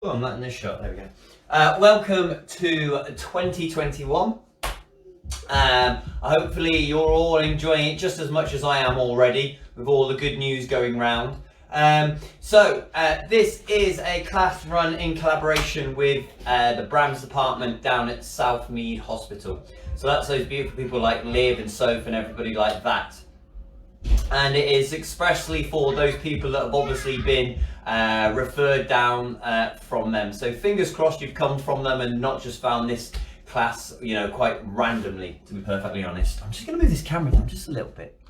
Oh, I'm letting this shot. There we go. Welcome to 2021. Hopefully you're all enjoying it just as much as I am already, with all the good news going round. This is a class run in collaboration with the BrAMS department down at Southmead Hospital. So that's those beautiful people like Liv and Soph and everybody like that. And it is expressly for those people that have obviously been referred down from them. So fingers crossed you've come from them and not just found this class, quite randomly, to be perfectly honest. I'm just going to move this camera down just a little bit.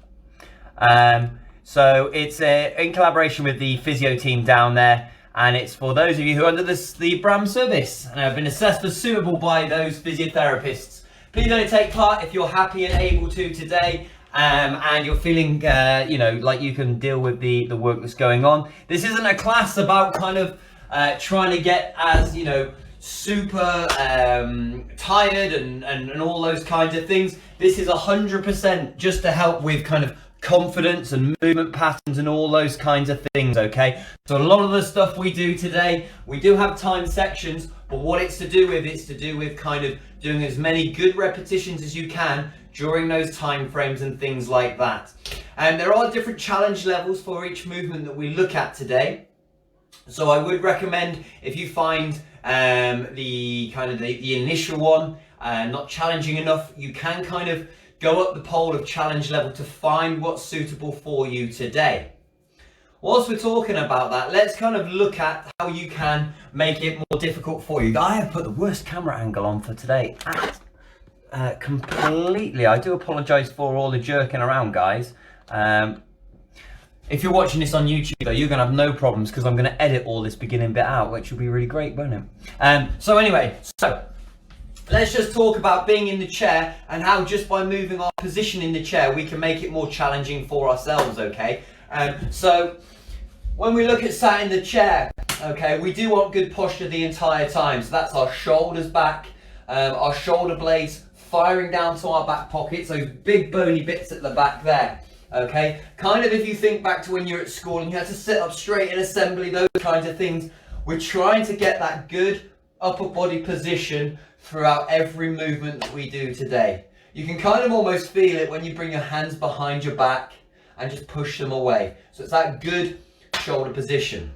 So it's in collaboration with the physio team down there, and it's for those of you who are under the BrAMS Service and have been assessed as suitable by those physiotherapists. Please don't take part if you're happy and able to today. And you're feeling, like you can deal with the work that's going on. This isn't a class about kind of trying to get as, super tired and all those kinds of things. This is 100% just to help with kind of confidence and movement patterns and all those kinds of things, okay? So a lot of the stuff we do today, we do have time sections, but what it's to do with kind of doing as many good repetitions as you can during those time frames and things like that. And there are different challenge levels for each movement that we look at today. So I would recommend, if you find the initial one not challenging enough, you can kind of go up the pole of challenge level to find what's suitable for you today. Whilst we're talking about that, let's kind of look at how you can make it more difficult for you. I have put the worst camera angle on for today. Completely. I do apologise for all the jerking around, guys. If you're watching this on YouTube, though, you're going to have no problems because I'm going to edit all this beginning bit out, which will be really great, won't it? So let's just talk about being in the chair and how just by moving our position in the chair, we can make it more challenging for ourselves, okay? So when we look at sat in the chair, okay, we do want good posture the entire time. So that's our shoulders back, our shoulder blades firing down to our back pockets, those big bony bits at the back there, okay? Kind of if you think back to when you're at school and you had to sit up straight in assembly, those kinds of things, we're trying to get that good upper body position throughout every movement that we do today. You can kind of almost feel it when you bring your hands behind your back and just push them away. So it's that good shoulder position.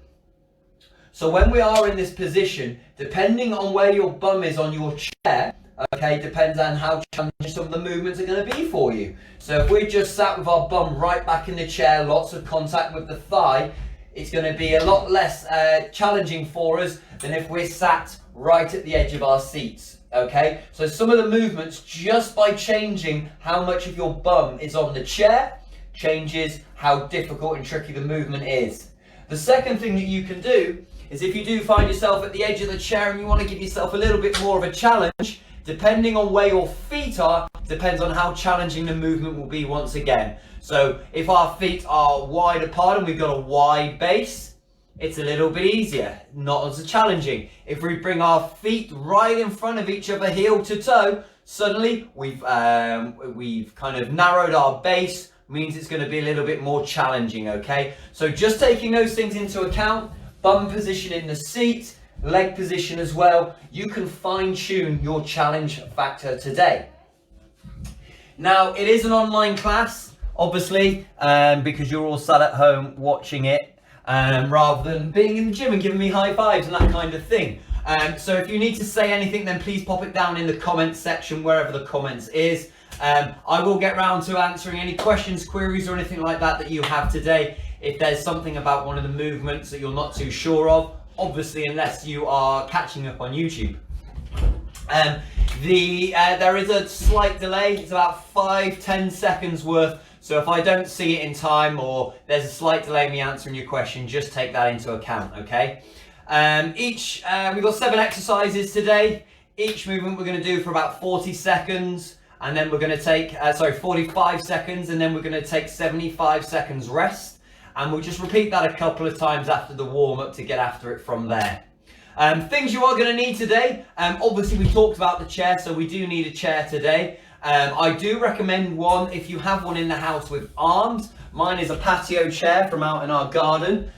So when we are in this position, depending on where your bum is on your chair, okay, depends on how challenging some of the movements are going to be for you. So if we're just sat with our bum right back in the chair, lots of contact with the thigh, it's going to be a lot less challenging for us than if we're sat right at the edge of our seats. Okay, so some of the movements, just by changing how much of your bum is on the chair, changes how difficult and tricky the movement is. The second thing that you can do is, if you do find yourself at the edge of the chair and you want to give yourself a little bit more of a challenge, depending on where your feet are, depends on how challenging the movement will be once again. So if our feet are wide apart and we've got a wide base, it's a little bit easier, not as challenging. If we bring our feet right in front of each other, heel to toe, suddenly we've kind of narrowed our base, means it's going to be a little bit more challenging, okay? So just taking those things into account, bum position in the seat, leg position as well, you can fine tune your challenge factor today. Now, it is an online class, obviously, because you're all sat at home watching it, rather than being in the gym and giving me high fives and that kind of thing. So if you need to say anything, then please pop it down in the comments section, wherever the comments is. I will get round to answering any questions, queries or anything like that you have today. If there's something about one of the movements that you're not too sure of, obviously, unless you are catching up on YouTube. There is a slight delay. It's about 5-10 seconds worth. So if I don't see it in time, or there's a slight delay in me answering your question, just take that into account, okay? We've got 7 exercises today. Each movement we're going to do for about 40 seconds, and then we're going to take, 45 seconds, and then we're going to take 75 seconds rest. And we'll just repeat that a couple of times after the warm-up to get after it from there. Things you are going to need today, obviously we talked about the chair, so we do need a chair today. I do recommend one if you have one in the house with arms. Mine is a patio chair from out in our garden.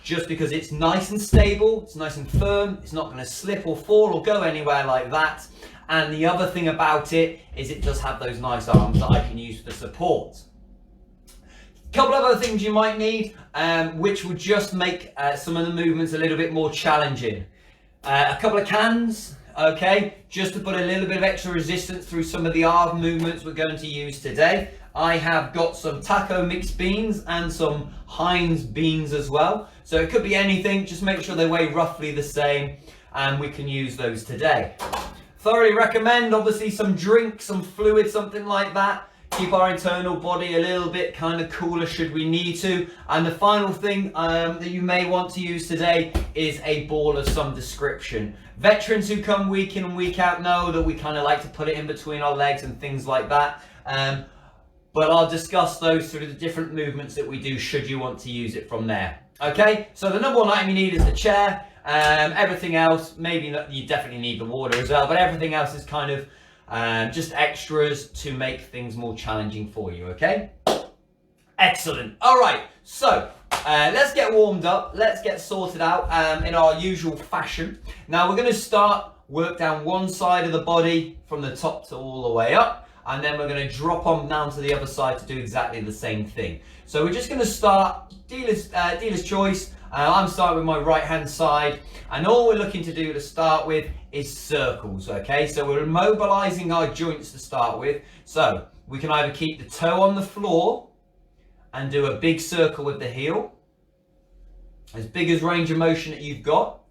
just because it's nice and stable, it's nice and firm, it's not going to slip or fall or go anywhere like that. And the other thing about it is it does have those nice arms that I can use for support. A couple of other things you might need, which would just make some of the movements a little bit more challenging. A couple of cans, okay, just to put a little bit of extra resistance through some of the arm movements we're going to use today. I have got some taco mixed beans and some Heinz beans as well. So it could be anything, just make sure they weigh roughly the same, and we can use those today. Thoroughly recommend, obviously, some drink, some fluid, something like that. Keep our internal body a little bit kind of cooler should we need to. And the final thing that you may want to use today is a ball of some description. Veterans who come week in and week out know that we kind of like to put it in between our legs and things like that. But I'll discuss those through the different movements that we do should you want to use it from there. Okay, so the number one item you need is the chair. Everything else, maybe not, you definitely need the water as well, but everything else is kind of just extras to make things more challenging for you, okay? Excellent. All right, so let's get warmed up. Let's get sorted out in our usual fashion. Now we're going to work down one side of the body from the top to all the way up, and then we're going to drop on down to the other side to do exactly the same thing. So we're just going to start dealer's choice. I'm starting with my right hand side, and all we're looking to do to start with is circles, okay? So we're mobilizing our joints to start with. So we can either keep the toe on the floor and do a big circle with the heel, as big as range of motion that you've got,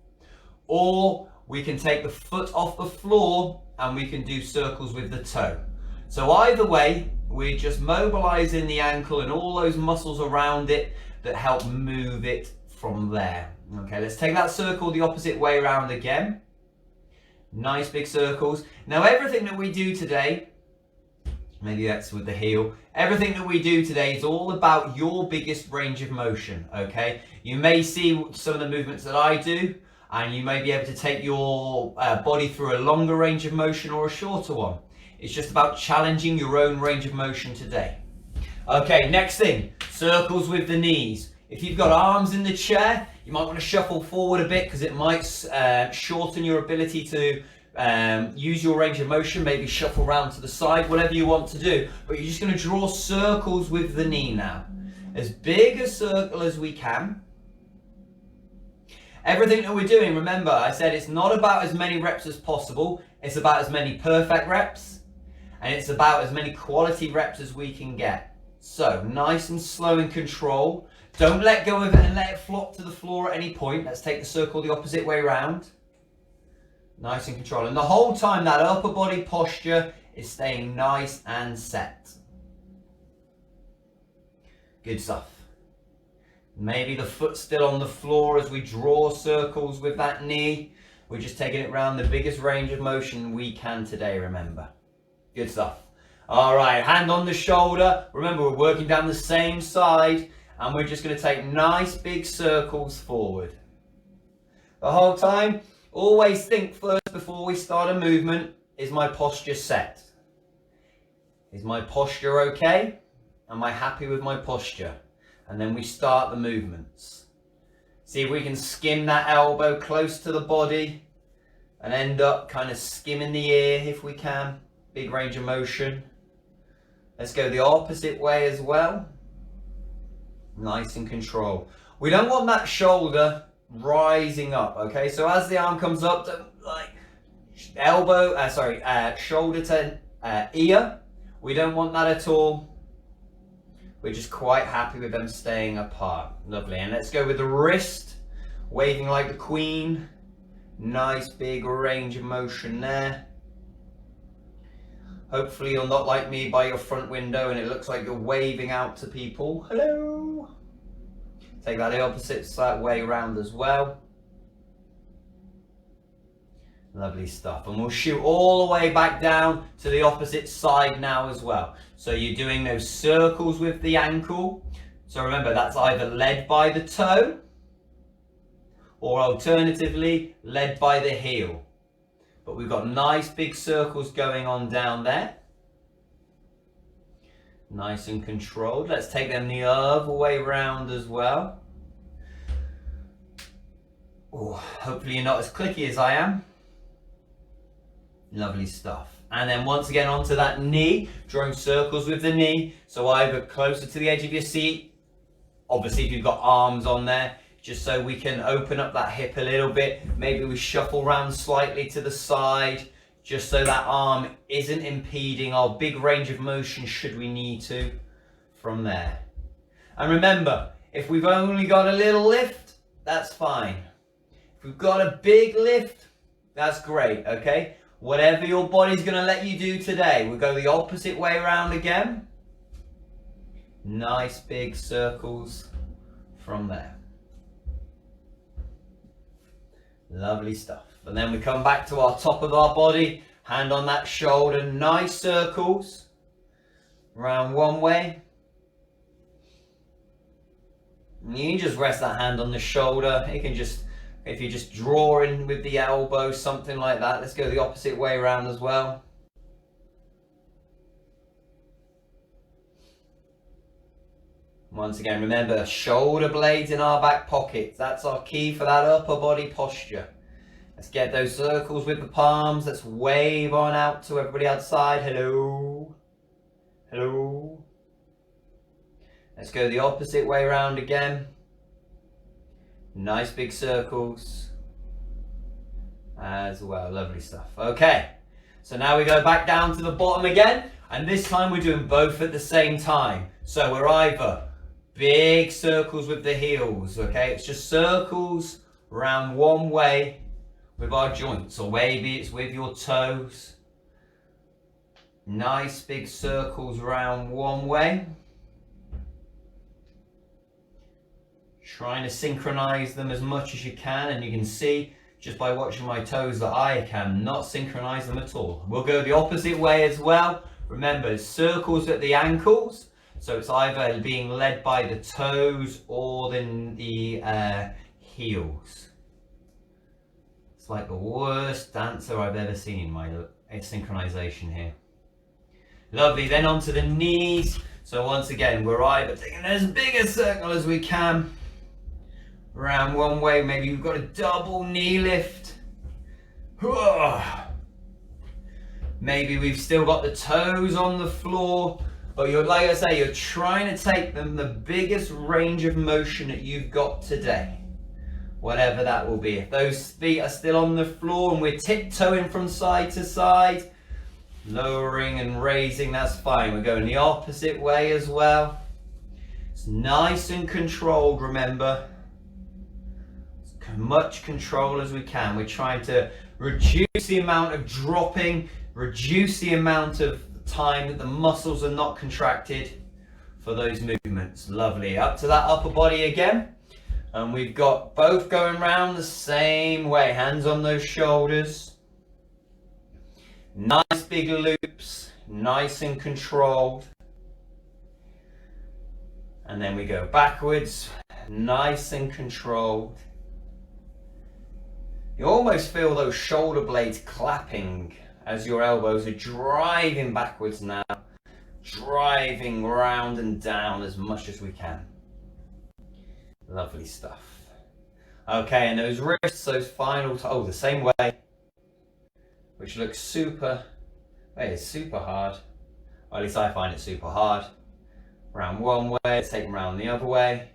or we can take the foot off the floor and we can do circles with the toe. So either way, we're just mobilizing the ankle and all those muscles around it that help move it from there. Okay, let's take that circle the opposite way around again. Nice big circles. Now everything that we do today, maybe that's with the heel, everything that we do today is all about your biggest range of motion, okay? You may see some of the movements that I do, and you may be able to take your body through a longer range of motion or a shorter one. It's just about challenging your own range of motion today. Okay, next thing, circles with the knees. If you've got arms in the chair, you might want to shuffle forward a bit because it might shorten your ability to use your range of motion, maybe shuffle around to the side, whatever you want to do. But you're just going to draw circles with the knee now. As big a circle as we can. Everything that we're doing, remember, I said it's not about as many reps as possible. It's about as many perfect reps. And it's about as many quality reps as we can get. So, nice and slow and control. Don't let go of it and let it flop to the floor at any point. Let's take the circle the opposite way around. Nice and controlled. And the whole time that upper body posture is staying nice and set. Good stuff. Maybe the foot's still on the floor as we draw circles with that knee. We're just taking it around the biggest range of motion we can today, remember. Good stuff. All right, hand on the shoulder. Remember, we're working down the same side, and we're just going to take nice big circles forward. The whole time, always think first before we start a movement, is my posture set? Is my posture okay? Am I happy with my posture? And then we start the movements. See if we can skim that elbow close to the body and end up kind of skimming the ear if we can. Big range of motion. Let's go the opposite way as well. Nice and controlled. We don't want that shoulder rising up, okay? So as the arm comes up, like shoulder to ear. We don't want that at all. We're just quite happy with them staying apart. Lovely. And let's go with the wrist, waving like the Queen. Nice big range of motion there. Hopefully you're not like me by your front window and it looks like you're waving out to people. Hello. Take that the opposite side way around as well. Lovely stuff. And we'll shoot all the way back down to the opposite side now as well. So you're doing those circles with the ankle. So remember, that's either led by the toe or alternatively led by the heel. But we've got nice big circles going on down there. Nice and controlled. Let's take them the other way round as well. Oh, hopefully you're not as clicky as I am. Lovely stuff. And then once again onto that knee, drawing circles with the knee. So either closer to the edge of your seat, obviously if you've got arms on there, just so we can open up that hip a little bit. Maybe we shuffle around slightly to the side, just so that arm isn't impeding our big range of motion should we need to from there. And remember, if we've only got a little lift, that's fine. If we've got a big lift, that's great, okay? Whatever your body's gonna let you do today, we'll go the opposite way around again. Nice big circles from there. Lovely stuff. And then we come back to our top of our body, hand on that shoulder, nice circles around one way. And you can just rest that hand on the shoulder. You can just, if you're just drawing with the elbow, something like that. Let's go the opposite way around as well. Once again, remember, shoulder blades in our back pockets. That's our key for that upper body posture. Let's get those circles with the palms. Let's wave on out to everybody outside. Hello. Hello. Let's go the opposite way around again. Nice big circles as well. Lovely stuff. Okay, so now we go back down to the bottom again, and this time we're doing both at the same time. So we're either big circles with the heels, okay? It's just circles around one way with our joints, or maybe it's with your toes. Nice big circles around one way. Trying to synchronize them as much as you can, and you can see just by watching my toes that I cannot synchronize them at all. We'll go the opposite way as well. Remember, circles at the ankles. So it's either being led by the toes or the heels. It's like the worst dancer I've ever seen, my synchronization here. Lovely, then onto the knees. So once again, we're either taking as big a circle as we can around one way. Maybe you've got a double knee lift. Maybe we've still got the toes on the floor, but you're, like I say, you're trying to take them the biggest range of motion that you've got today, whatever that will be. If those feet are still on the floor and we're tiptoeing from side to side, lowering and raising, that's fine. We're going the opposite way as well. It's nice and controlled, remember. As much control as we can. We're trying to reduce the amount of dropping, reduce the amount of time that the muscles are not contracted for those movements. Lovely. Up to that upper body again. And we've got both going round the same way. Hands on those shoulders. Nice big loops. Nice and controlled. And then we go backwards. Nice and controlled. You almost feel those shoulder blades clapping as your elbows are driving backwards now, driving round and down as much as we can. Lovely stuff. Okay, and those wrists, those final, the same way, which looks super, it's super hard. Or at least I find it super hard. Round one way, let's take them round the other way.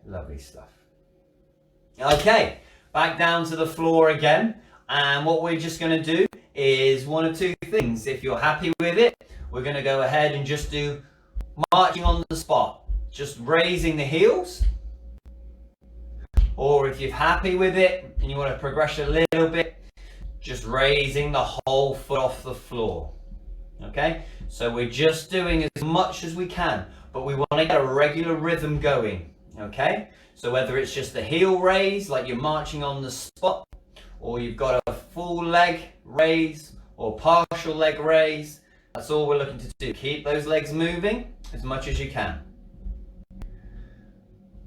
Lovely stuff. Okay, back down to the floor again, and what we're just going to do is one of two things. If you're happy with it, we're going to go ahead and just do marching on the spot, just raising the heels. Or if you're happy with it and you want to progress a little bit, just raising the whole foot off the floor. Okay, so we're just doing as much as we can, but we want to get a regular rhythm going. Okay, so whether it's just a heel raise, like you're marching on the spot, or you've got a full leg raise or partial leg raise, that's all we're looking to do. Keep those legs moving as much as you can.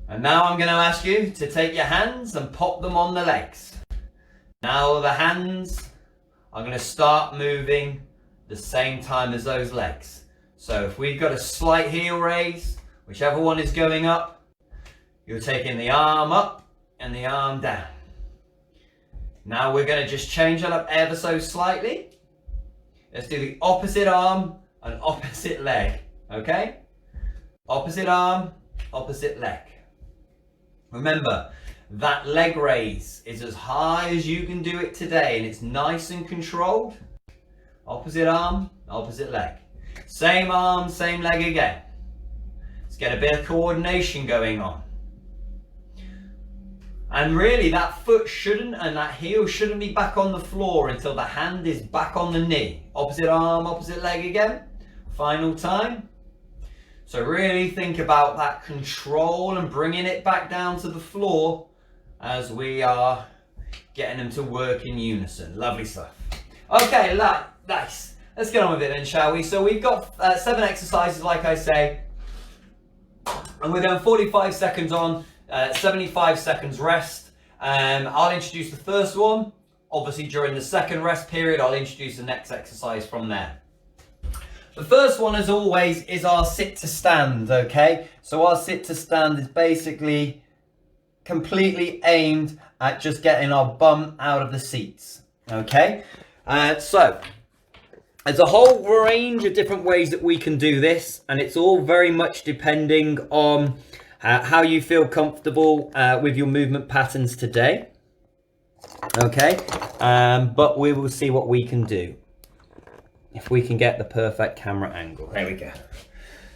And now I'm going to ask you to take your hands and pop them on the legs. Now the hands are going to start moving the same time as those legs. So if we've got a slight heel raise, Whichever one is going up, you're taking the arm up and the arm down. Now we're going to just change that up ever so slightly. Let's do the opposite arm and opposite leg, okay? Opposite arm, opposite leg. Remember, that leg raise is as high as you can do it today, and it's nice and controlled. Opposite arm, opposite leg. Same arm, same leg again. Let's get a bit of coordination going on. And really, that foot shouldn't, and that heel shouldn't be back on the floor until the hand is back on the knee. Opposite arm, opposite leg again. Final time. So really think about that control and bringing it back down to the floor as we are getting them to work in unison. Lovely stuff. Okay, nice. Let's get on with it then, shall we? So we've got 7 exercises, like I say, and we're going 45 seconds on, 75 seconds rest. I'll introduce the first one. Obviously, during the second rest period, I'll introduce the next exercise from there. The first one, as always, is our sit to stand, okay? So our sit to stand is basically completely aimed at just getting our bum out of the seats, okay? So there's a whole range of different ways that we can do this, and it's all very much depending on how you feel comfortable with your movement patterns today, okay? But we will see what we can do. If we can get the perfect camera angle. There we go.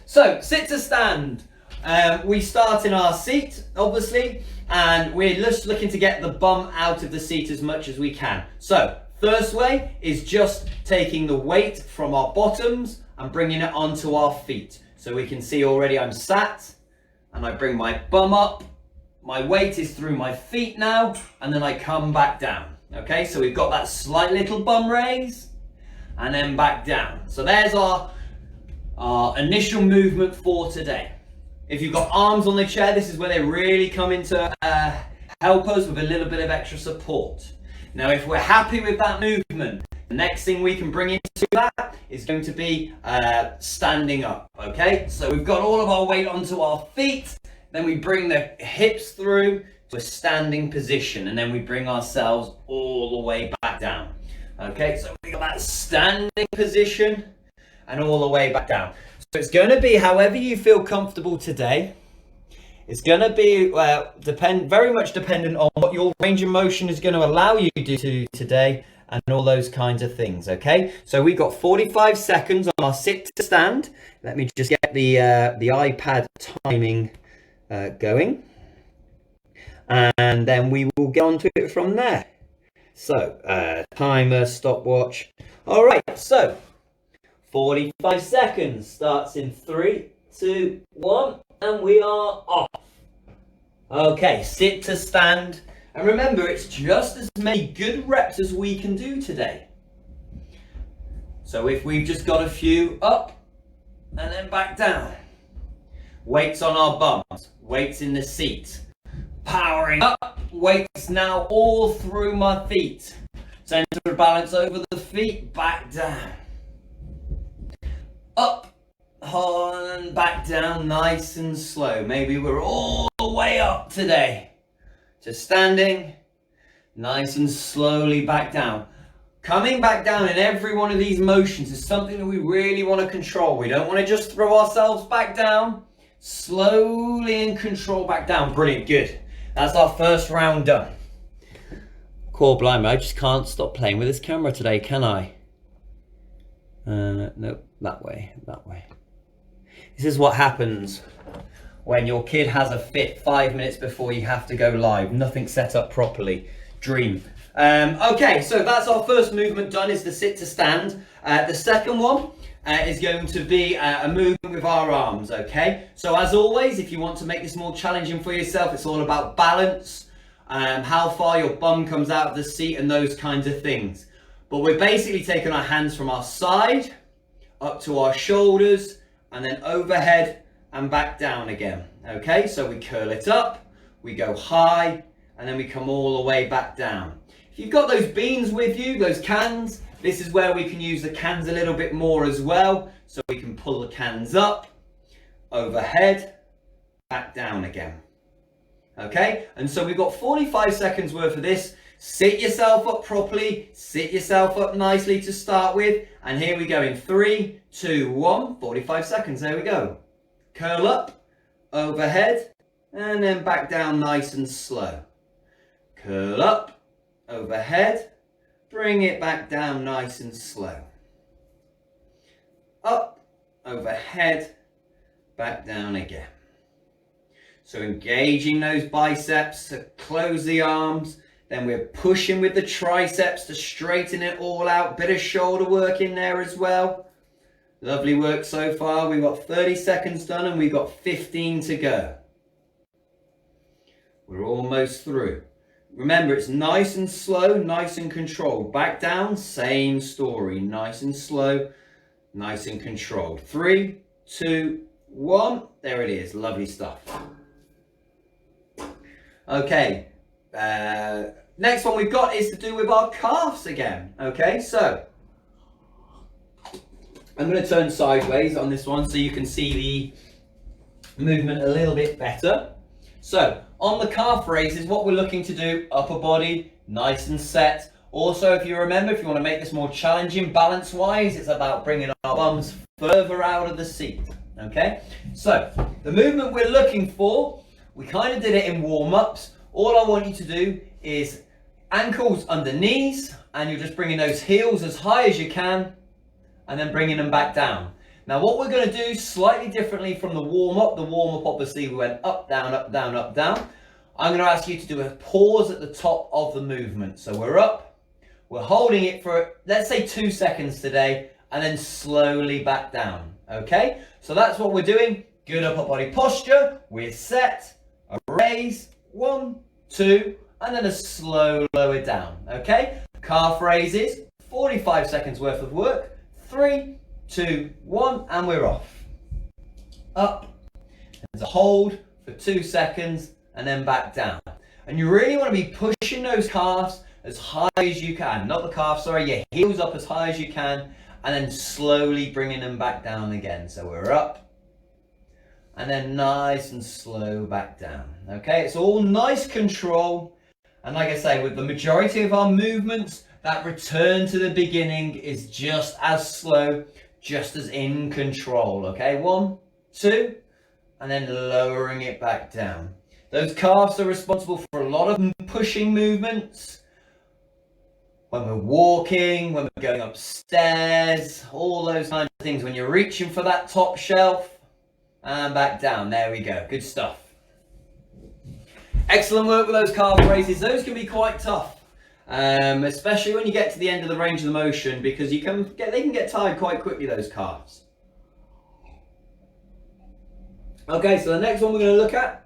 So, sit to stand. We start in our seat, obviously, and we're just looking to get the bum out of the seat as much as we can. So, first way is just taking the weight from our bottoms and bringing it onto our feet. So we can see already I'm sat, and I bring my bum up. My weight is through my feet now, and then I come back down. Okay, so we've got that slight little bum raise, and then back down. So there's our initial movement for today. If you've got arms on the chair, this is where they really come in to help us with a little bit of extra support. Now, if we're happy with that movement, the next thing we can bring into that is going to be standing up, okay? So we've got all of our weight onto our feet, then we bring the hips through to a standing position, and then we bring ourselves all the way back down. Okay, so we got that standing position and all the way back down. So it's going to be however you feel comfortable today. It's going to be very much dependent on what your range of motion is going to allow you to do today and all those kinds of things, okay? So we've got 45 seconds on our sit to stand. Let me just get the iPad timing going. And then we will get on to it from there. So, timer, stopwatch. All right, so 45 seconds starts in 3, 2, 1, and we are off. Okay, sit to stand. And remember, it's just as many good reps as we can do today. So if we've just got a few up and then back down. Weights on our bums, weights in the seat. Powering up, weights now all through my feet. Center of balance over the feet, back down. Up, and back down, nice and slow. Maybe we're all the way up today. Just standing, nice and slowly back down. Coming back down in every one of these motions is something that we really want to control. We don't want to just throw ourselves back down. Slowly and control back down. Brilliant, good. That's our first round done. Core blind, I just can't stop playing with this camera today, can I? No, that way. This is what happens when your kid has a fit 5 minutes before you have to go live. Nothing set up properly. Dream. Okay, so that's our first movement done, is the sit to stand. The second one is going to be a movement with our arms, okay? So as always, if you want to make this more challenging for yourself, it's all about balance, how far your bum comes out of the seat and those kinds of things. But we're basically taking our hands from our side up to our shoulders and then overhead and back down again, okay? So we curl it up, we go high, and then we come all the way back down. If you've got those beans with you, those cans, this is where we can use the cans a little bit more as well. So we can pull the cans up, overhead, back down again. Okay, and so we've got 45 seconds worth of this. Sit yourself up properly, sit yourself up nicely to start with, and here we go in 3, 2, 1, 45 seconds, there we go. Curl up, overhead, and then back down nice and slow. Curl up, overhead, bring it back down nice and slow. Up, overhead, back down again. So engaging those biceps to close the arms, then we're pushing with the triceps to straighten it all out. Bit of shoulder work in there as well. Lovely work so far. We've got 30 seconds done and we've got 15 to go. We're almost through. Remember, it's nice and slow, nice and controlled. Back down, same story. Nice and slow, nice and controlled. 3, 2, 1. There it is. Lovely stuff. Okay. Next one we've got is to do with our calves again. Okay, so I'm going to turn sideways on this one so you can see the movement a little bit better. So on the calf raises, what we're looking to do, upper body nice and set. Also, if you remember, if you want to make this more challenging balance wise, it's about bringing our bums further out of the seat. Okay, so the movement we're looking for, we kind of did it in warm-ups. All I want you to do is ankles under knees, and you're just bringing those heels as high as you can, and then bringing them back down. Now what we're going to do slightly differently from the warm-up. The warm-up obviously we went up, down, up, down, up, down. I'm going to ask you to do a pause at the top of the movement. So we're up, we're holding it for, let's say 2 seconds today, and then slowly back down. Okay, so that's what we're doing. Good upper body posture. We're set, a raise, 1, 2, and then a slow lower down. Okay, calf raises, 45 seconds worth of work. 3, 2, 1, and we're off. Up, there's a hold for 2 seconds, and then back down. And you really want to be pushing those calves as high as you can. Not the calf, sorry, your heels up as high as you can, and then slowly bringing them back down again. So we're up, and then nice and slow back down. Okay, it's all nice control. And like I say, with the majority of our movements, that return to the beginning is just as slow, just as in control. Okay, 1, 2, and then lowering it back down. Those calves are responsible for a lot of pushing movements. When we're walking, when we're going upstairs, all those kinds of things. When you're reaching for that top shelf, and back down. There we go. Good stuff. Excellent work with those calf raises. Those can be quite tough, especially when you get to the end of the range of the motion, because they can get tired quite quickly, those calves. Okay, so the next one we're going to look at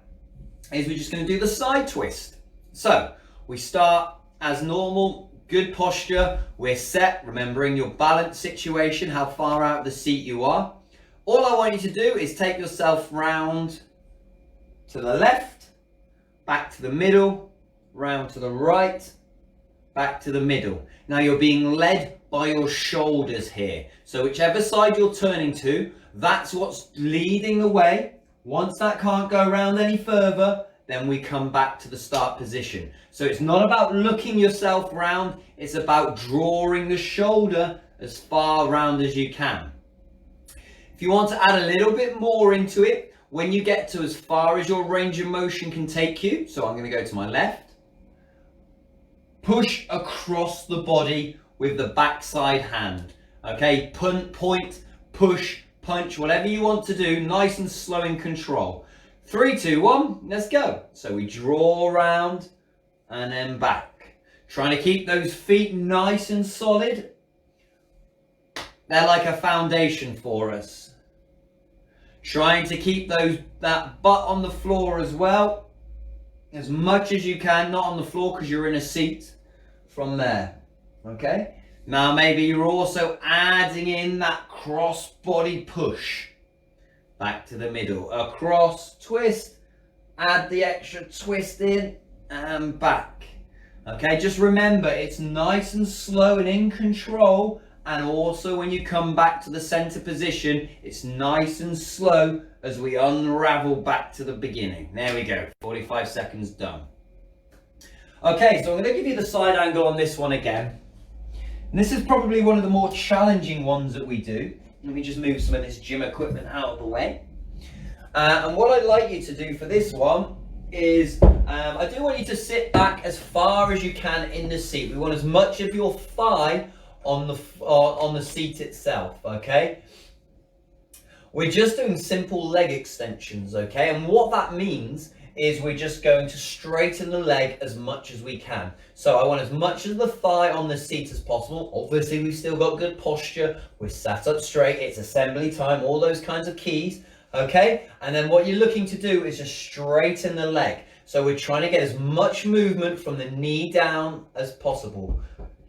is we're just going to do the side twist. So we start as normal, good posture. We're set, remembering your balance situation, how far out of the seat you are. All I want you to do is take yourself round to the left, back to the middle, round to the right, back to the middle. Now you're being led by your shoulders here. So whichever side you're turning to, that's what's leading the way. Once that can't go around any further, then we come back to the start position. So it's not about looking yourself round, it's about drawing the shoulder as far round as you can. If you want to add a little bit more into it, when you get to as far as your range of motion can take you, so I'm going to go to my left, push across the body with the backside hand. Okay, point, push, punch, whatever you want to do, nice and slow in control. 3, 2, 1, let's go. So we draw around and then back. Trying to keep those feet nice and solid. They're like a foundation for us. Trying to keep that butt on the floor as well, as much as you can, not on the floor because you're in a seat from there. Okay, now maybe you're also adding in that cross body push back to the middle, across, twist, add the extra twist in and back. Okay, just remember it's nice and slow and in control and also when you come back to the center position, it's nice and slow as we unravel back to the beginning. There we go, 45 seconds done. Okay, so I'm going to give you the side angle on this one again. And this is probably one of the more challenging ones that we do. Let me just move some of this gym equipment out of the way. And what I'd like you to do for this one is, I do want you to sit back as far as you can in the seat. We want as much of your thigh on the seat itself, okay? We're just doing simple leg extensions, okay? And what that means is we're just going to straighten the leg as much as we can. So I want as much of the thigh on the seat as possible. Obviously, we've still got good posture. We're sat up straight. It's assembly time, all those kinds of keys, okay? And then what you're looking to do is just straighten the leg. So we're trying to get as much movement from the knee down as possible.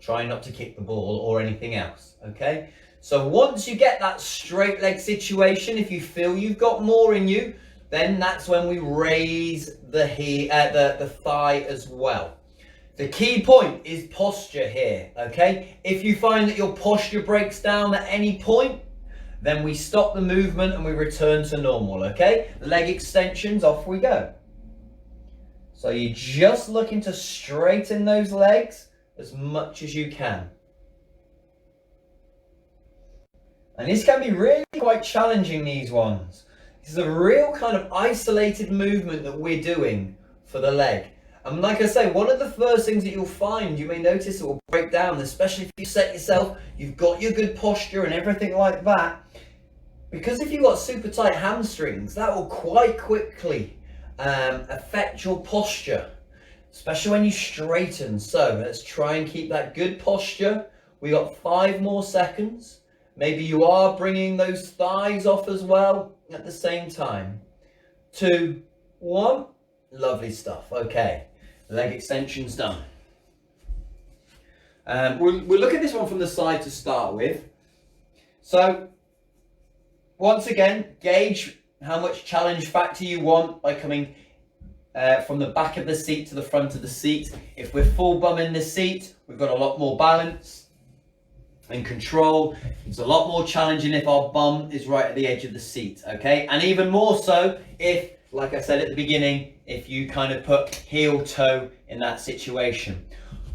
Try not to kick the ball or anything else, okay? So once you get that straight leg situation, if you feel you've got more in you, then that's when we raise the thigh as well. The key point is posture here, okay? If you find that your posture breaks down at any point, then we stop the movement and we return to normal, okay? Leg extensions, off we go. So you're just looking to straighten those legs as much as you can. And this can be really quite challenging, these ones. This is a real kind of isolated movement that we're doing for the leg. And like I say, one of the first things that you'll find, you may notice it will break down, especially if you set yourself, you've got your good posture and everything like that. Because if you've got super tight hamstrings, that will quite quickly affect your posture, especially when you straighten. So let's try and keep that good posture. We got 5 more seconds. Maybe you are bringing those thighs off as well at the same time. 2, 1. Lovely stuff. Okay, leg extensions done. We'll look at this one from the side to start with. So once again, gauge how much challenge factor you want by coming from the back of the seat to the front of the seat. If we're full bum in the seat, we've got a lot more balance and control. It's a lot more challenging if our bum is right at the edge of the seat, okay? And even more so if, like I said at the beginning, if you kind of put heel toe in that situation.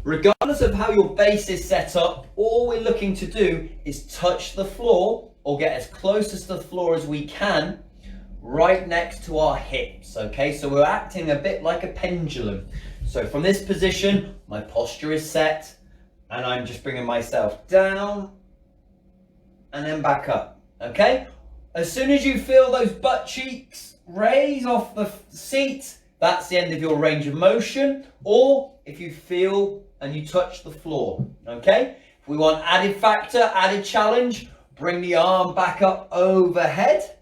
Regardless of how your base is set up, all we're looking to do is touch the floor or get as close to the floor as we can right next to our hips, okay? So we're acting a bit like a pendulum. So from this position, my posture is set, and I'm just bringing myself down and then back up, okay? As soon as you feel those butt cheeks raise off the seat, that's the end of your range of motion. Or if you feel and you touch the floor, okay? If we want added factor, added challenge, bring the arm back up overhead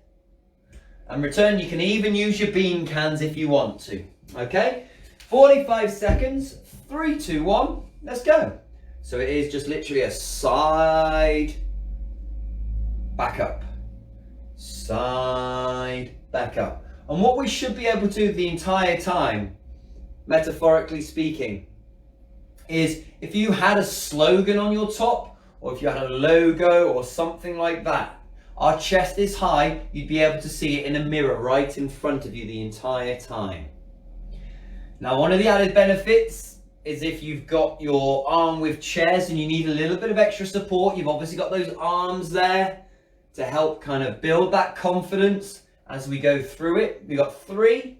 and return. You can even use your bean cans if you want to, okay? 45 seconds, 3, 2, 1, let's go. So it is just literally a side, back up, side, back up. And what we should be able to do the entire time, metaphorically speaking, is if you had a slogan on your top, or if you had a logo or something like that, our chest is high, you'd be able to see it in a mirror right in front of you the entire time. Now, one of the added benefits is if you've got your arm with chairs and you need a little bit of extra support, you've obviously got those arms there to help kind of build that confidence as we go through it. We got 3,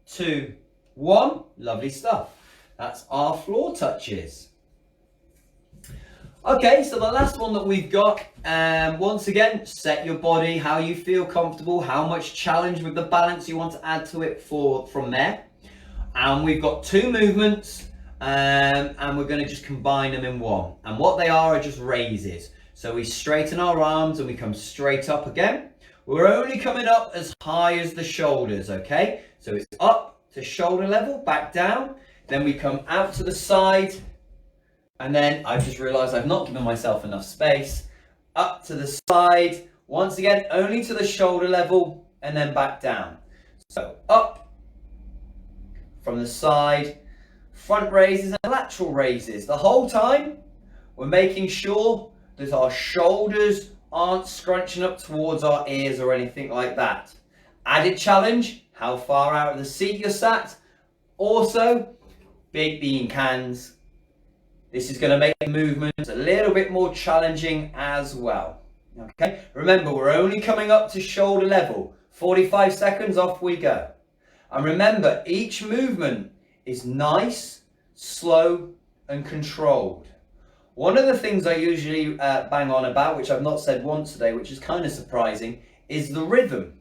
2, 1. Lovely stuff. That's our floor touches. Okay, so the last one that we've got, once again, set your body, how you feel comfortable, how much challenge with the balance you want to add to it from there. And we've got 2 movements, and we're going to just combine them in one. And what they are just raises. So we straighten our arms and we come straight up again. We're only coming up as high as the shoulders, okay? So it's up to shoulder level, back down. Then we come out to the side. And then I've just realized I've not given myself enough space. Up to the side. Once again, only to the shoulder level and then back down. So up from the side, front raises and lateral raises. The whole time we're making sure that our shoulders aren't scrunching up towards our ears or anything like that. Added challenge, how far out of the seat you're sat. Also, big bean cans. This is going to make the movements a little bit more challenging as well. Okay, remember we're only coming up to shoulder level. 45 seconds, off we go. And remember, each movement is nice, slow and controlled. One of the things I usually bang on about, which I've not said once today, which is kind of surprising, is the rhythm.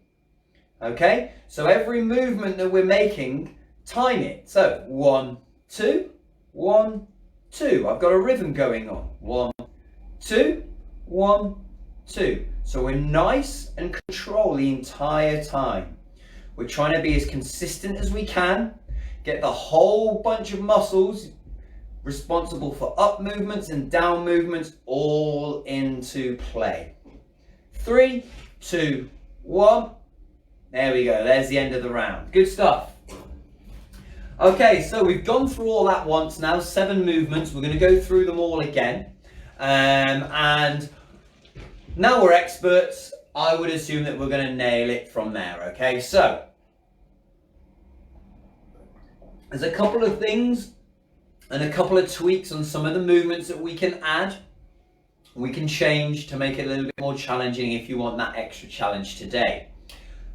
Okay, so every movement that we're making, time it. So 1, 2, 1, 2. I've got a rhythm going on. 1, 2, 1, 2. So we're nice and control the entire time. We're trying to be as consistent as we can, get the whole bunch of muscles responsible for up movements and down movements all into play. 3, 2, 1. There we go. There's the end of the round. Good stuff. Okay, so we've gone through all that once now, 7 movements. We're going to go through them all again. And now we're experts. I would assume that we're going to nail it from there. Okay, so there's a couple of things and a couple of tweaks on some of the movements that we can add. We can change to make it a little bit more challenging if you want that extra challenge today.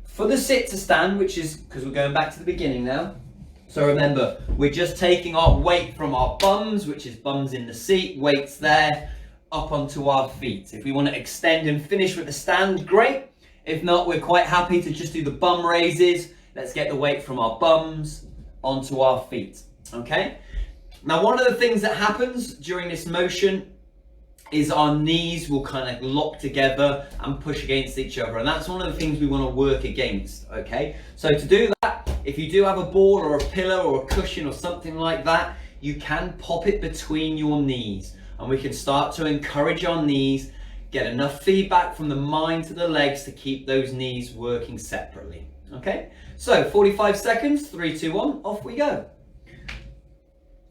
For the sit to stand, which is, because we're going back to the beginning now. So remember, we're just taking our weight from our bums, which is bums in the seat, weights there, up onto our feet. If we want to extend and finish with the stand, great. If not, we're quite happy to just do the bum raises. Let's get the weight from our bums onto our feet. Okay? Now, one of the things that happens during this motion is our knees will kind of lock together and push against each other. And that's one of the things we want to work against, okay? So to do that, if you do have a ball or a pillow or a cushion or something like that, you can pop it between your knees. And we can start to encourage our knees, get enough feedback from the mind to the legs to keep those knees working separately, okay? So 45 seconds, 3, 2, 1, off we go.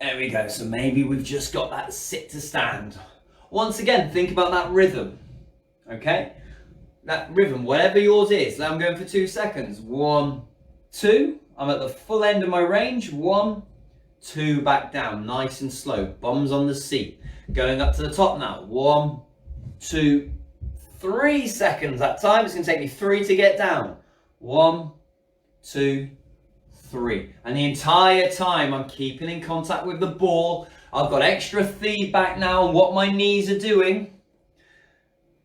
There we go. So maybe we've just got that sit to stand. Once again, think about that rhythm, okay? That rhythm, whatever yours is. Now I'm going for 2 seconds. 1, 2. I'm at the full end of my range. 1, 2, back down, nice and slow. Bums on the seat. Going up to the top now. 1, 2, 3 seconds. That time, it's going to take me 3 to get down. 1, 2, 3. And the entire time I'm keeping in contact with the ball. I've got extra feedback now on what my knees are doing.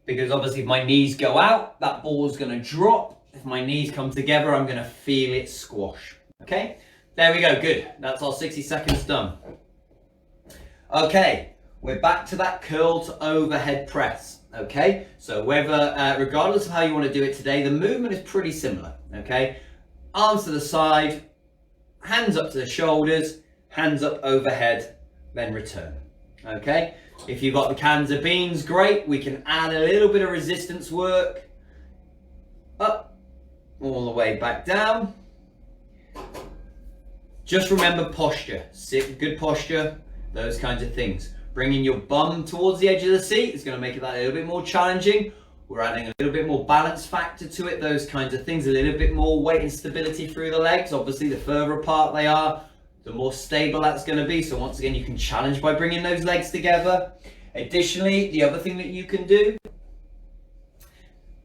Because obviously if my knees go out, that ball's going to drop. If my knees come together, I'm going to feel it squash. Okay? There we go. Good. That's our 60 seconds done. Okay. We're back to that curl to overhead press. Okay? So whether, regardless of how you want to do it today, the movement is pretty similar. Okay? Arms to the side, hands up to the shoulders, hands up overhead, then return. Okay? If you've got the cans of beans, great. We can add a little bit of resistance work. Up, all the way back down. Just remember posture. Sit, good posture, those kinds of things. Bringing your bum towards the edge of the seat is going to make it that a little bit more challenging. We're adding a little bit more balance factor to it, those kinds of things, a little bit more weight and stability through the legs. Obviously, the further apart they are, the more stable that's going to be. So once again, you can challenge by bringing those legs together. Additionally, the other thing that you can do,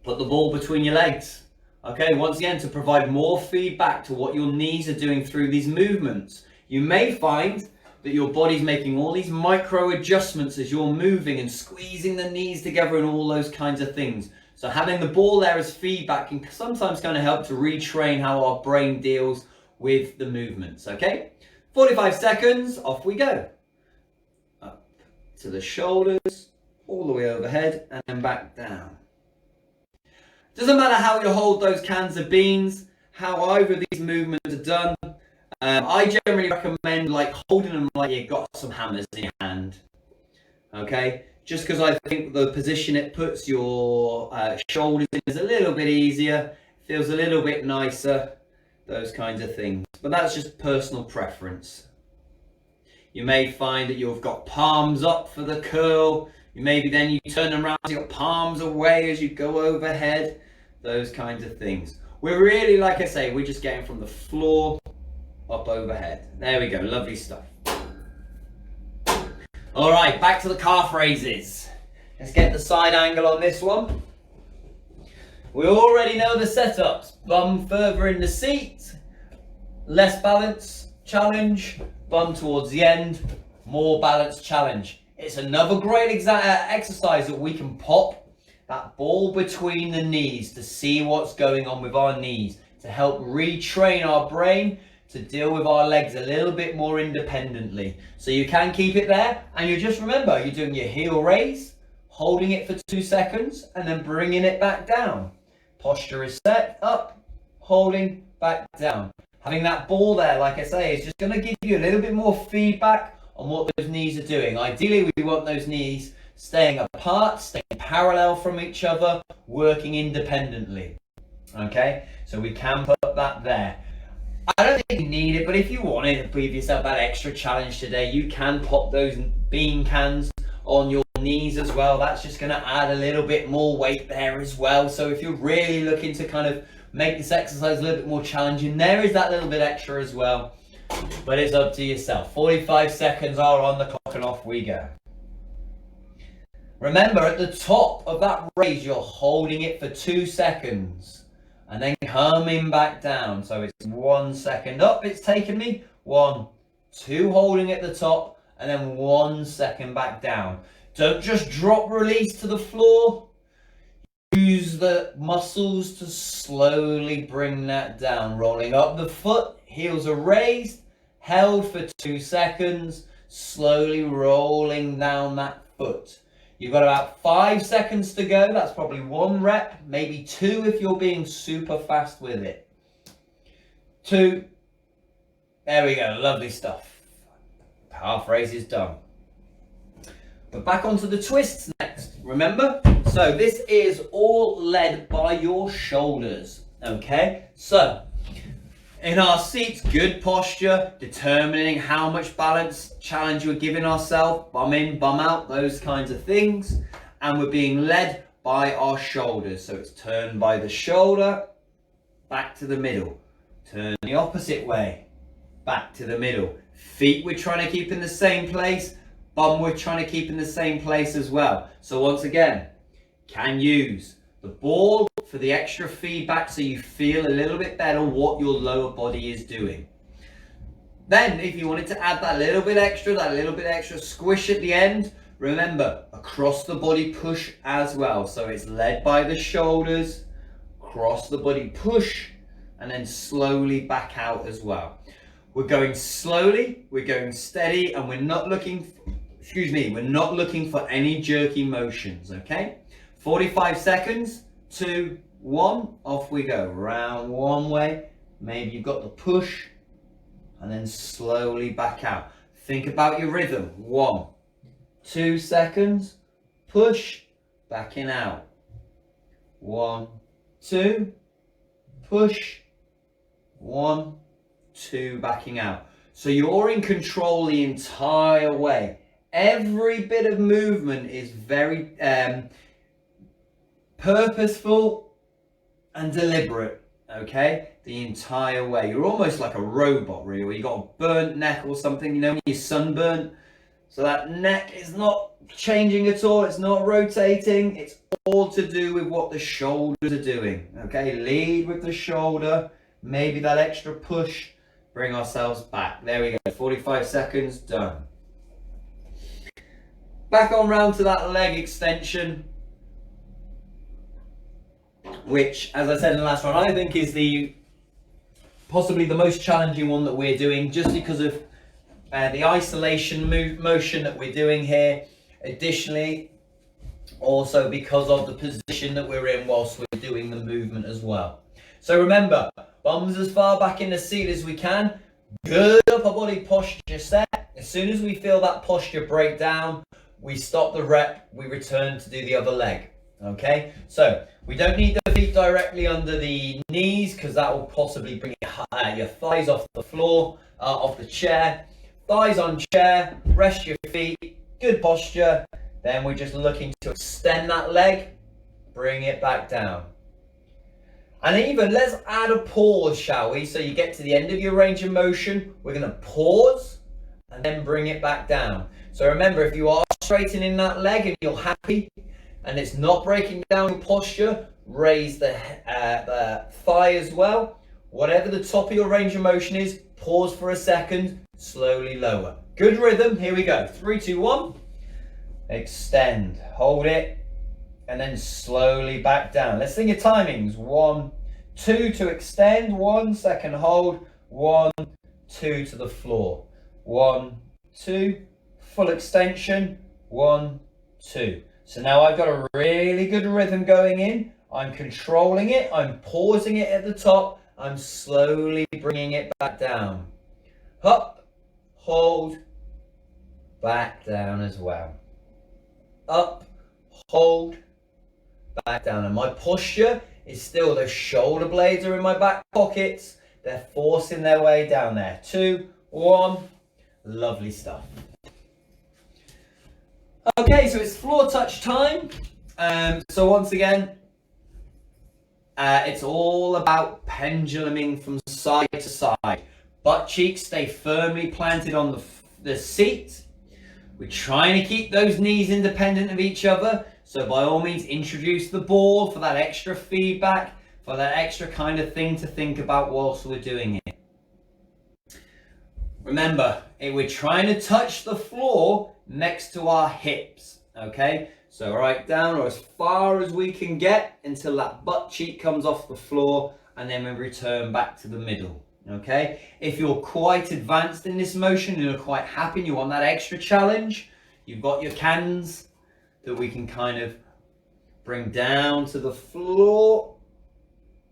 put the ball between your legs. Okay, once again, to provide more feedback to what your knees are doing through these movements. You may find that your body's making all these micro adjustments as you're moving and squeezing the knees together and all those kinds of things. So having the ball there as feedback can sometimes kind of help to retrain how our brain deals with the movements, okay? 45 seconds, off we go. Up to the shoulders, all the way overhead, and then back down. Doesn't matter how you hold those cans of beans, how either these movements are done. I generally recommend like holding them like you've got some hammers in your hand. Okay? Just because I think the position it puts your shoulders in is a little bit easier, feels a little bit nicer, those kinds of things. But that's just personal preference. You may find that you've got palms up for the curl, Maybe then you turn them around, your palms away as you go overhead, those kinds of things. We're really, like I say, we're just getting from the floor up overhead. There we go, lovely stuff. All right, back to the calf raises. Let's get the side angle on this one. We already know the setups. Bum further in the seat, less balance, challenge, bum towards the end, more balance, challenge. It's another great exercise that we can pop that ball between the knees to see what's going on with our knees, to help retrain our brain to deal with our legs a little bit more independently. So you can keep it there, and you just remember, you're doing your heel raise, holding it for 2 seconds, and then bringing it back down. Posture is set, up, holding, back down. Having that ball there, like I say, is just going to give you a little bit more feedback on what those knees are doing. Ideally, we want those knees staying apart, staying parallel from each other, working independently. Okay, so we can put that there. I don't think you need it, but if you wanted to give yourself that extra challenge today, you can pop those bean cans on your knees as well. That's just going to add a little bit more weight there as well. So if you're really looking to kind of make this exercise a little bit more challenging, there is that little bit extra as well. But it's up to yourself. 45 seconds are on the clock and off we go. Remember, at the top of that raise, you're holding it for 2 seconds and then coming back down. So it's 1 second up, it's taken me 1, 2, holding at the top, and then 1 second back down. Don't just drop release to the floor. Use the muscles to slowly bring that down. Rolling up the foot, heels are raised, held for 2 seconds, slowly rolling down that foot. You've got about 5 seconds to go. That's probably 1 rep, maybe 2 if you're being super fast with it. 2. There we go, lovely stuff. Calf raise is done. But back onto the twists next, remember? So this is all led by your shoulders, okay? So, in our seats, good posture, determining how much balance challenge we're giving ourselves, bum in, bum out, those kinds of things. And we're being led by our shoulders. So it's turn by the shoulder, back to the middle. Turn the opposite way, back to the middle. Feet we're trying to keep in the same place, bum we're trying to keep in the same place as well. So once again, can use the ball for the extra feedback so you feel a little bit better what your lower body is doing. Then if you wanted to add that little bit extra squish at the end, remember, across the body push as well. So it's led by the shoulders, cross the body push, and then slowly back out as well. We're going slowly, we're going steady, and we're not looking for any jerky motions, okay? 45 seconds, 2, 1, off we go. Round one way, maybe you've got the push, and then slowly back out. Think about your rhythm. 1, 2 seconds, push, backing out. 1, 2, push, 1, 2, backing out. So you're in control the entire way. Every bit of movement is very purposeful and deliberate, okay? The entire way. You're almost like a robot, really, where you got a burnt neck or something, you know, when you're sunburnt. So that neck is not changing at all, it's not rotating, it's all to do with what the shoulders are doing, okay? Lead with the shoulder, maybe that extra push, bring ourselves back. There we go, 45 seconds, done. Back on round to that leg extension, which, as I said in the last one, I think is possibly the most challenging one that we're doing, just because of the isolation motion that we're doing here. Additionally, also because of the position that we're in whilst we're doing the movement as well. So remember, bums as far back in the seat as we can, good upper body posture set. As soon as we feel that posture break down, we stop the rep, we return to do the other leg. Okay, so we don't need the feet directly under the knees because that will possibly bring your thighs off the floor, off the chair. Thighs on chair, rest your feet, good posture, Then we're just looking to extend that leg, bring it back down. And even let's add a pause, shall we? So you get to the end of your range of motion, we're going to pause and then bring it back down. So remember, if you are straightening that leg and you're happy and it's not breaking down your posture, raise the thigh as well. Whatever the top of your range of motion is, pause for a second, slowly lower. Good rhythm, here we go. 3, 2, 1. Extend, hold it, and then slowly back down. Let's think of timings. 1, 2 to extend, 1 second hold, 1, 2 to the floor. 1, 2, full extension, 1, 2. So now I've got a really good rhythm going in. I'm controlling it, I'm pausing it at the top, I'm slowly bringing it back down. Up, hold, back down as well. Up, hold, back down. And my posture is still, the shoulder blades are in my back pockets. They're forcing their way down there. 2, 1. Lovely stuff. Okay, so it's floor touch time. So once again, it's all about penduluming from side to side. Butt cheeks stay firmly planted on the seat. We're trying to keep those knees independent of each other. So by all means, introduce the ball for that extra feedback, for that extra kind of thing to think about whilst we're doing it. Remember, we're trying to touch the floor next to our hips, okay? So right down or as far as we can get until that butt cheek comes off the floor, and then we return back to the middle, okay? If you're quite advanced in this motion and you're quite happy and you want that extra challenge, you've got your cans that we can kind of bring down to the floor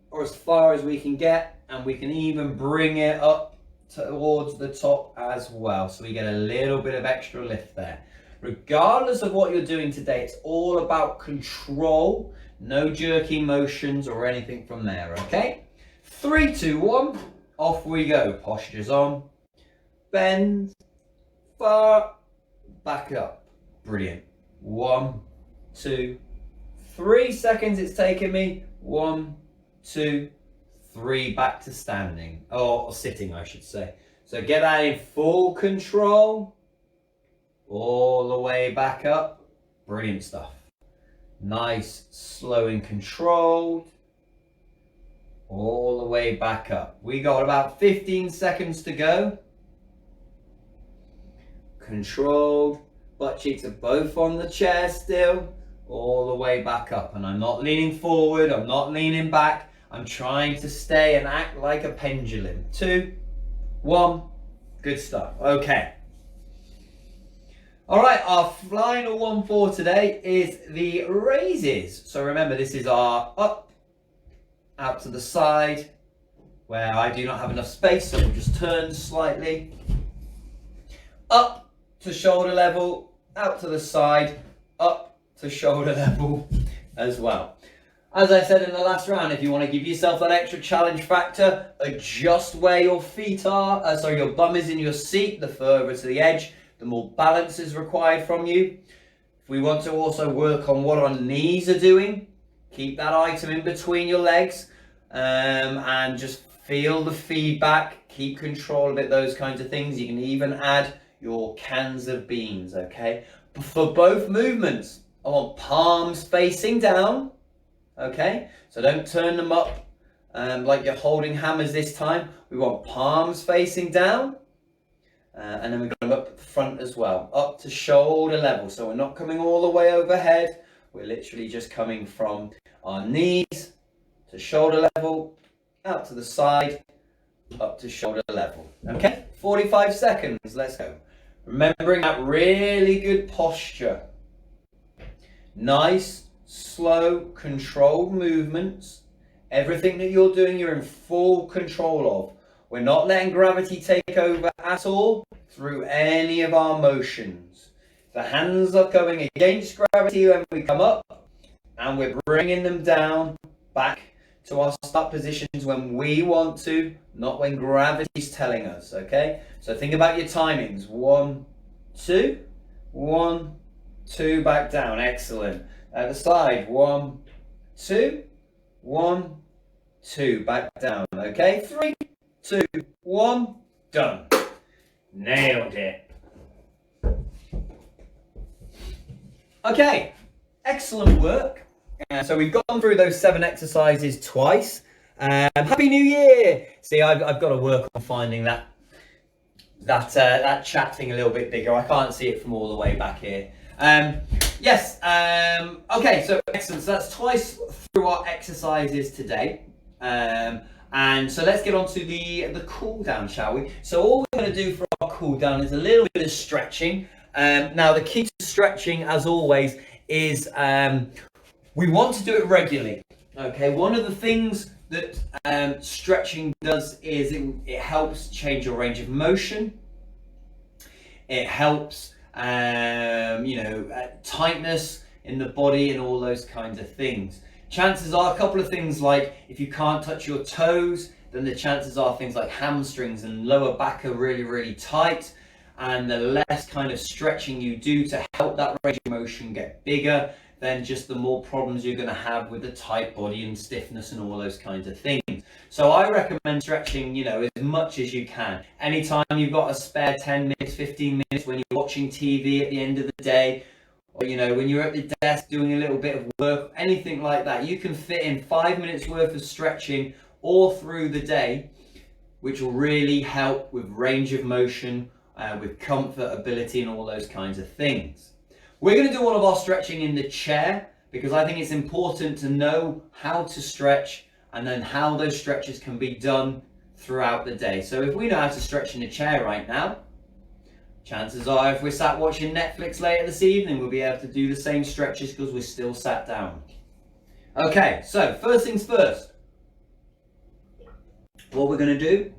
or as far as we can get, and we can even bring it up towards the top as well, so we get a little bit of extra lift there. Regardless of what you're doing today, it's all about control, no jerky motions or anything from there, okay? 3, 2, 1, off we go. Posture's on, bend, far, back up. Brilliant. 1, 2, 3 seconds it's taken me. 1, 2, 3, back to standing, or sitting I should say. So get that in full control, all the way back up. Brilliant stuff. Nice, slow and controlled, all the way back up. We got about 15 seconds to go. Controlled, butt cheeks are both on the chair still, all the way back up. And I'm not leaning forward, I'm not leaning back. I'm trying to stay and act like a pendulum. 2, 1, good stuff. Okay. All right, our final one for today is the raises. So remember, this is our up, out to the side, where I do not have enough space, so we'll just turn slightly. Up to shoulder level, out to the side, up to shoulder level as well. As I said in the last round, if you want to give yourself that extra challenge factor, adjust where your feet are, your bum is in your seat, the further to the edge, the more balance is required from you. If we want to also work on what our knees are doing, keep that item in between your legs, and just feel the feedback, keep control of it, those kinds of things. You can even add your cans of beans, okay? For both movements, I want palms facing down, okay? So don't turn them up like you're holding hammers this time. We want palms facing down, and then we got them up at the front as well, up to shoulder level. So we're not coming all the way overhead. We're literally just coming from our knees to shoulder level, out to the side, up to shoulder level. Okay, 45 seconds, let's go. Remembering that really good posture. Nice, slow, controlled movements. Everything that you're doing, you're in full control of. We're not letting gravity take over at all through any of our motions. The hands are going against gravity when we come up, and we're bringing them down back to our start positions when we want to, not when gravity's telling us, okay? So think about your timings. 1, 2, 1, 2, back down, excellent. At the side, 1, 2, 1, 2, back down, okay? 3, 2, 1, done. Nailed it. Okay, excellent work. So we've gone through those 7 exercises twice. Happy New Year! See, I've got to work on finding that chat thing a little bit bigger. I can't see it from all the way back here. Yes. Okay. So excellent. So that's twice through our exercises today. And so let's get on to the cool down, shall we? So all we're going to do for our cool down is a little bit of stretching. Now the key to stretching, as always, is we want to do it regularly. Okay. One of the things that stretching does is it helps change your range of motion. It helps, tightness in the body and all those kinds of things. Chances are a couple of things like if you can't touch your toes, then the chances are things like hamstrings and lower back are really, really tight. And the less kind of stretching you do to help that range of motion get bigger, then just the more problems you're going to have with the tight body and stiffness and all those kinds of things. So I recommend stretching, as much as you can. Anytime you've got a spare 10 minutes, 15 minutes when you're watching TV at the end of the day, or when you're at the desk doing a little bit of work, anything like that, you can fit in 5 minutes worth of stretching all through the day, which will really help with range of motion, with comfort, ability, and all those kinds of things. We're going to do all of our stretching in the chair because I think it's important to know how to stretch and then how those stretches can be done throughout the day. So if we know how to stretch in the chair right now, chances are if we're sat watching Netflix later this evening, we'll be able to do the same stretches because we're still sat down. Okay, so first things first. What we're going to do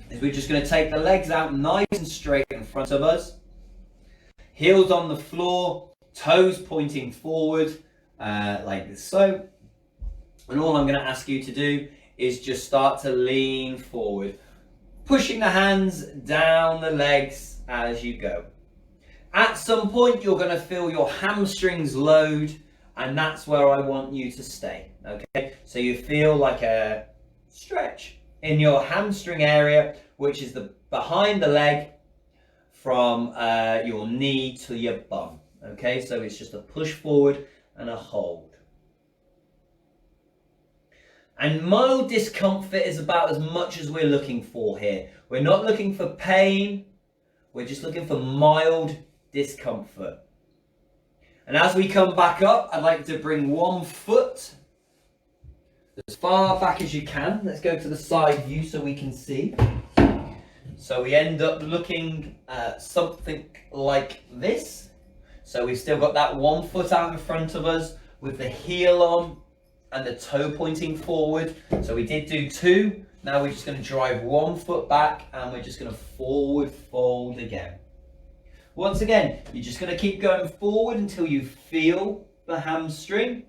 is we're just going to take the legs out nice and straight in front of us. Heels on the floor, toes pointing forward, like this so. And all I'm going to ask you to do is just start to lean forward, pushing the hands down the legs as you go. At some point, you're going to feel your hamstrings load, and that's where I want you to stay, okay? So you feel like a stretch in your hamstring area, which is the behind the leg, from your knee to your bum, okay? So it's just a push forward and a hold. And mild discomfort is about as much as we're looking for here. We're not looking for pain, we're just looking for mild discomfort. And as we come back up, I'd like to bring one foot as far back as you can. Let's go to the side view so we can see. So we end up looking something like this. So we've still got that one foot out in front of us with the heel on and the toe pointing forward. So we did do 2. Now we're just going to drive 1 foot back and we're just going to forward fold again. Once again, you're just going to keep going forward until you feel the hamstring.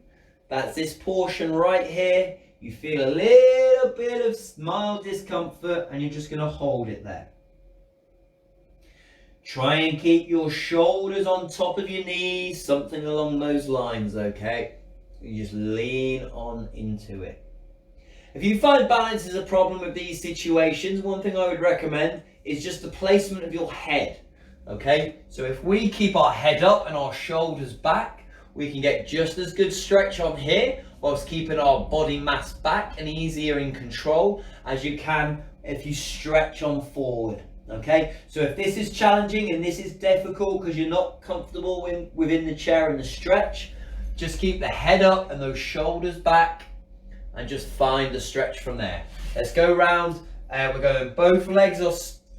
That's this portion right here. You feel a little bit of mild discomfort and you're just going to hold it there. Try and keep your shoulders on top of your knees, something along those lines, okay? You just lean on into it. If you find balance is a problem with these situations, one thing I would recommend is just the placement of your head, okay? So if we keep our head up and our shoulders back, we can get just as good stretch on here whilst keeping our body mass back and easier in control as you can if you stretch on forward, okay? So if this is challenging and this is difficult because you're not comfortable within the chair and the stretch, just keep the head up and those shoulders back and just find the stretch from there. Let's go round. We're going both legs are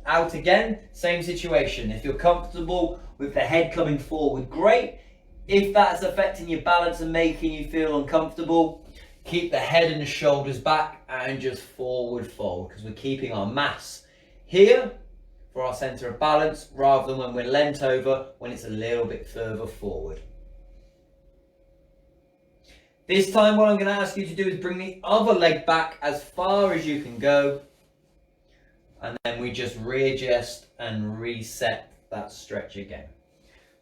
out again. Same situation. If you're comfortable with the head coming forward, great. If that's affecting your balance and making you feel uncomfortable, keep the head and the shoulders back and just forward fold because we're keeping our mass here for our center of balance rather than when we're leant over when it's a little bit further forward. This time what I'm going to ask you to do is bring the other leg back as far as you can go, and then we just readjust and reset that stretch again.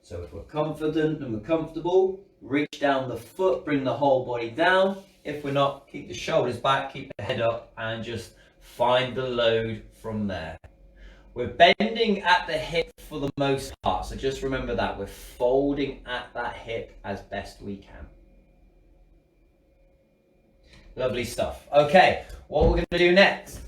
So if we're confident and we're comfortable, reach down the foot, bring the whole body down. If we're not, keep the shoulders back, keep the head up, and just find the load from there. We're bending at the hip for the most part, so just remember that. We're folding at that hip as best we can. Lovely stuff. Okay, what we're going to do next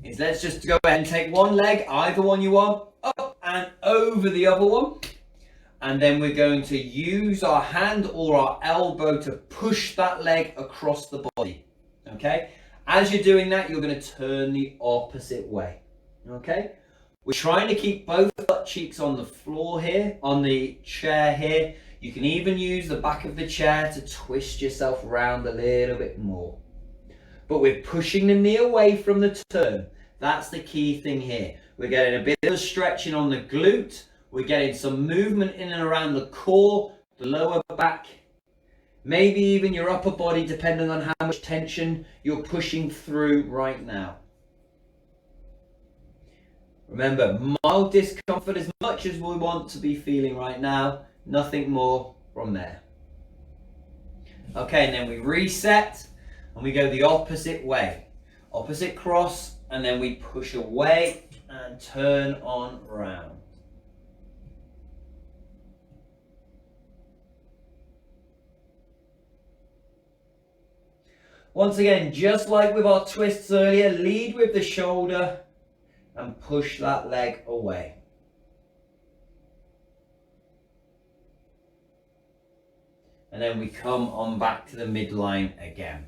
is let's just go ahead and take one leg, either one you want, up and over the other one. And then we're going to use our hand or our elbow to push that leg across the body. Okay? As you're doing that, you're going to turn the opposite way. Okay? We're trying to keep both butt cheeks on the floor here, on the chair here. You can even use the back of the chair to twist yourself around a little bit more. But we're pushing the knee away from the turn. That's the key thing here. We're getting a bit of stretching on the glute. We're getting some movement in and around the core, the lower back, maybe even your upper body, depending on how much tension you're pushing through right now. Remember, mild discomfort as much as we want to be feeling right now, nothing more from there. Okay, and then we reset and we go the opposite way. Opposite cross, and then we push away and turn on round. Once again, just like with our twists earlier, lead with the shoulder and push that leg away. And then we come on back to the midline again.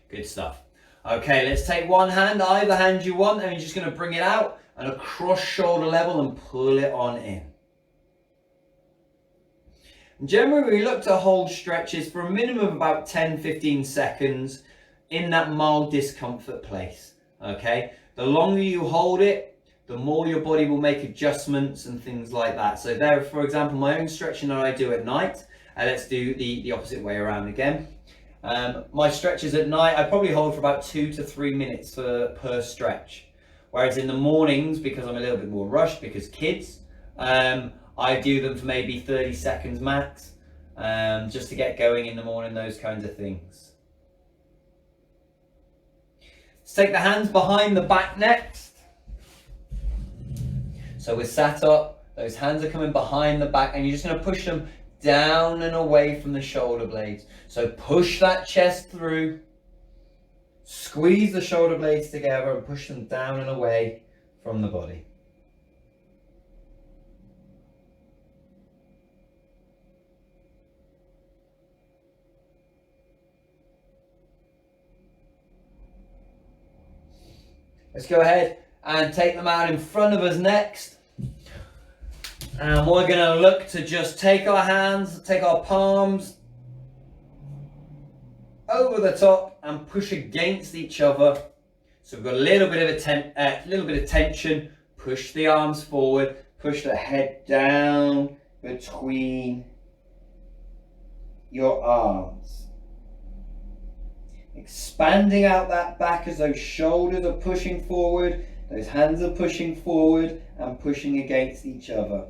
Good stuff. Okay, let's take one hand, either hand you want, and you're just going to bring it out and across shoulder level and pull it on in. Generally, we look to hold stretches for a minimum of about 10-15 seconds in that mild discomfort place. Okay, the longer you hold it, the more your body will make adjustments and things like that. So there, for example, my own stretching that I do at night, let's do the opposite way around again. My stretches at night, I probably hold for about 2 to 3 minutes per stretch. Whereas in the mornings, because I'm a little bit more rushed, because kids, I do them for maybe 30 seconds max, just to get going in the morning, those kinds of things. Let's take the hands behind the back next. So we're sat up, those hands are coming behind the back, and you're just going to push them down and away from the shoulder blades. So push that chest through, squeeze the shoulder blades together and push them down and away from the body. Let's go ahead and take them out in front of us next. And we're going to look to just take our hands, take our palms over the top and push against each other. So we've got a little bit of tension. Push the arms forward, push the head down between your arms. Expanding out that back as those shoulders are pushing forward, those hands are pushing forward and pushing against each other.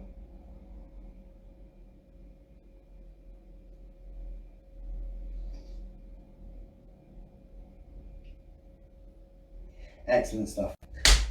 Excellent stuff.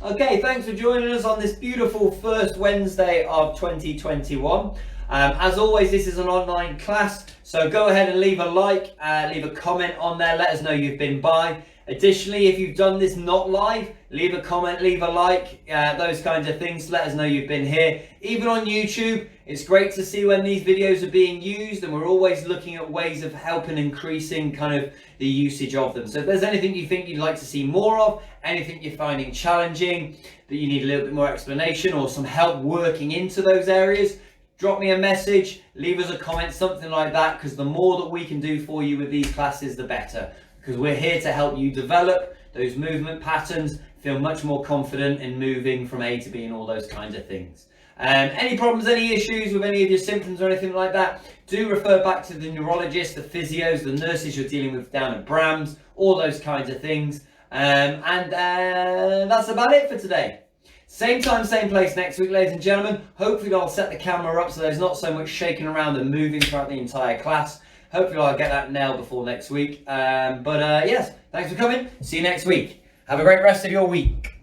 Okay, thanks for joining us on this beautiful first Wednesday of 2021. As always, this is an online class, so go ahead and leave a like, leave a comment on there, let us know you've been by. Additionally, if you've done this not live, leave a comment, leave a like, those kinds of things, let us know you've been here. Even on YouTube, it's great to see when these videos are being used, and we're always looking at ways of helping increasing kind of the usage of them. So if there's anything you think you'd like to see more of, anything you're finding challenging, that you need a little bit more explanation or some help working into those areas, drop me a message, leave us a comment, something like that, because the more that we can do for you with these classes, the better. Because we're here to help you develop those movement patterns, feel much more confident in moving from A to B and all those kinds of things. Any problems, any issues with any of your symptoms or anything like that, do refer back to the neurologist, the physios, the nurses you're dealing with down at BrAMS, all those kinds of things. And that's about it for today. Same time, same place next week, ladies and gentlemen. Hopefully I'll set the camera up so there's not so much shaking around and moving throughout the entire class. Hopefully I'll get that nailed before next week. Yes, thanks for coming. See you next week. Have a great rest of your week.